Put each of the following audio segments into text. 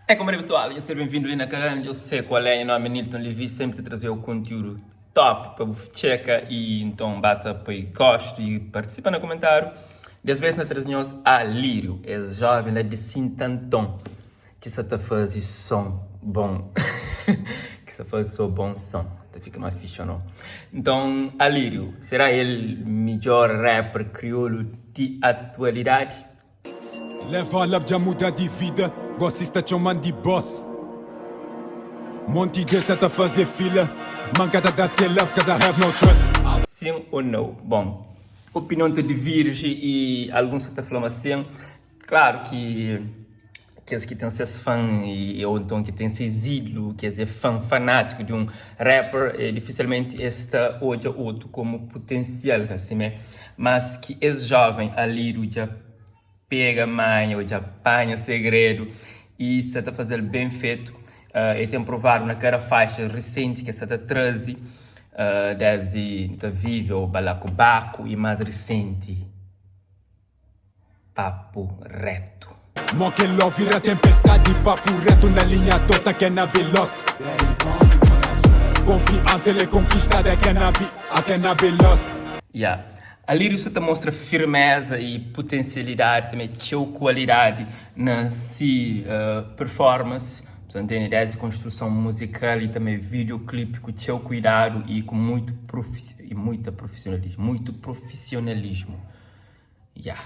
É como é pessoal, eu seja bem-vindo ali na canal, eu sei qual é, meu nome é Nilton Levi, sempre trazer o conteúdo top para você checar e então bata para gosto e participa no comentário. Dessa vez nós trazemos a Lírio, é jovem lá de Sintantão, que só está fazendo som bom, que só faz só bom som, até fica mais fixe ou não. Então, a Lírio, será ele o melhor rapper crioulo de atualidade? Leva a labja muda de vida, gosta de chamar de boss. Monte dessa tá fazer fila, mancada das que love cause I have no trust. Sim ou não? Bom, opinião te diverge e alguns estão falando assim. Claro que aqueles que têm seus fãs ou então que têm seus ídolos, quer dizer, fanático de um rapper, dificilmente está hoje outro como potencial, assim, mas que esse jovem ali já pega mãe ou já apanha segredo e se está fazendo bem feito. E tem provado na cara faixa recente que está trazendo desde a Vive ou Balacobaco e mais recente Papo Reto. Mo que lo vira tempestade, papo reto na linha torta que é na be lost. Confiança ele é conquistada que é na be lost. Yeah. A Lírio se mostra firmeza e potencialidade, também tinha qualidade na sua performance, entende? Desde construção musical e também videoclipe com tinha cuidado e com muito profissionalismo. Yeah.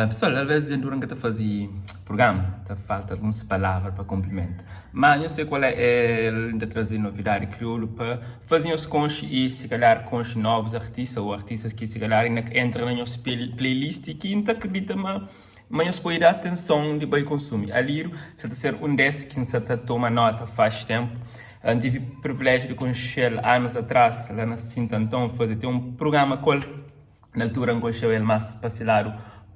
Pessoal, às vezes durante que eu fazia programa, falta algumas palavras para complemento. Mas eu sei qual é de trazer novidade crioulo para fazer os conches e se calhar conches novos artistas ou artistas que se calhar entram na nossa playlist e que não acredita mas pode dar atenção de bem consumo. A Lírio, se está ser um desses que se toma nota faz tempo. Tive o privilégio de conhecer anos atrás, lá na Sintantão, fazer um programa com na altura conheceu ele mais para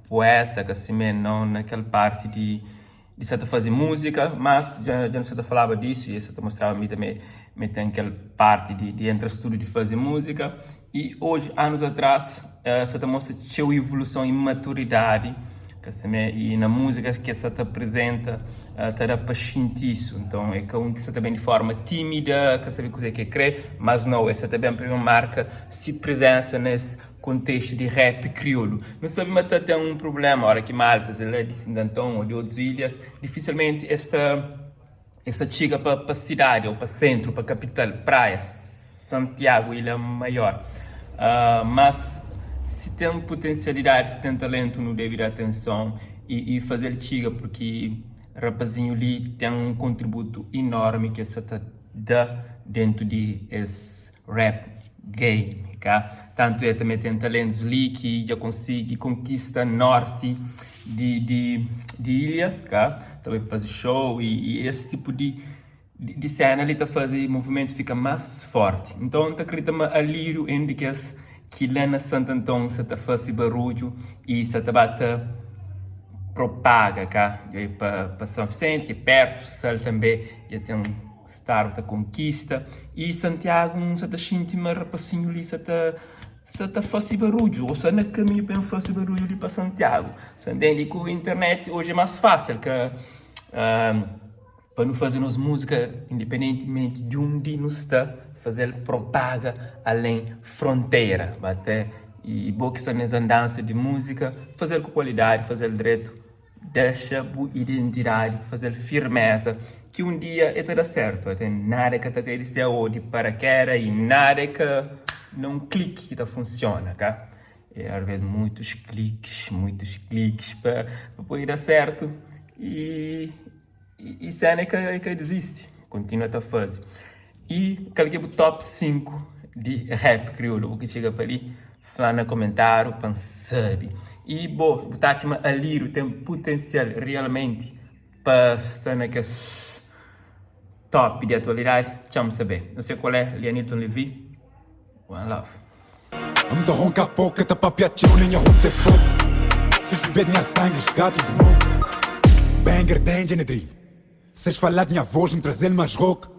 poeta, que assim, não naquela parte de se fazer música, mas já não se falava disso e se mostrava a mim também tem aquela parte de entre estudo de fazer música. E hoje, anos atrás, se mostra a evolução e maturidade e na música que se apresenta terá para sentir isso. Então é que um que se também de forma tímida, que sabe o que quer, mas não, essa também uma marca se presença nesse contexto de rap crioulo. Não sabe, mas tem um problema, a hora que maltas, ele é de Sintantão ou de outras ilhas, dificilmente esta chega para a cidade ou para centro, para a capital, praia, Santiago, ilha maior. Mas se tem potencialidade, se tem talento, não deve dar atenção e fazer ele chega, porque rapazinho ali tem um contributo enorme que se dá dentro de esse rap game, cá. Tanto é também tem talentos ali que já consegue conquista norte de ilha, cá. Também para fazer show e esse tipo de cena ali tá fazer movimentos fica mais forte. Então tá acreditando a Lírio indica que lá na Santo Antão se está fazendo barulho e se está propaga cá para São Vicente, que é perto, Sal também já tem estar da conquista e Santiago se está sentindo rapacinho ali se está fazendo barulho ou se na caminho para fazer barulho ali para Santiago. Você entende que a internet hoje é mais fácil que para não fazer nossa música independentemente de onde nos está fazer propaga além fronteira, até e boa que nessa andança de música, fazer com qualidade, fazer direito, deixa boa identidade, fazer firmeza, que um dia vai dar certo, tem nada que está querendo ser de paraquedas e nada que não clique que funciona, cá? E às vezes muitos cliques para poder dar certo e cena que desiste, continua a fazer. E coloquei o top 5 de rap crioulo, o que chega para ali, falar no comentário, para saber. E, bom, o Tátima Aliro tem potencial realmente para estar naquele top de atualidade, chama saber. Não sei qual é, Nilton Levi. One love. I'm the ronca pouca, tá para piatinho, nem a rota é pouco. Vocês bebem minha sangue, os gatos de moco. Banger tem drill. Vocês falar de minha voz, me trazer mais rock.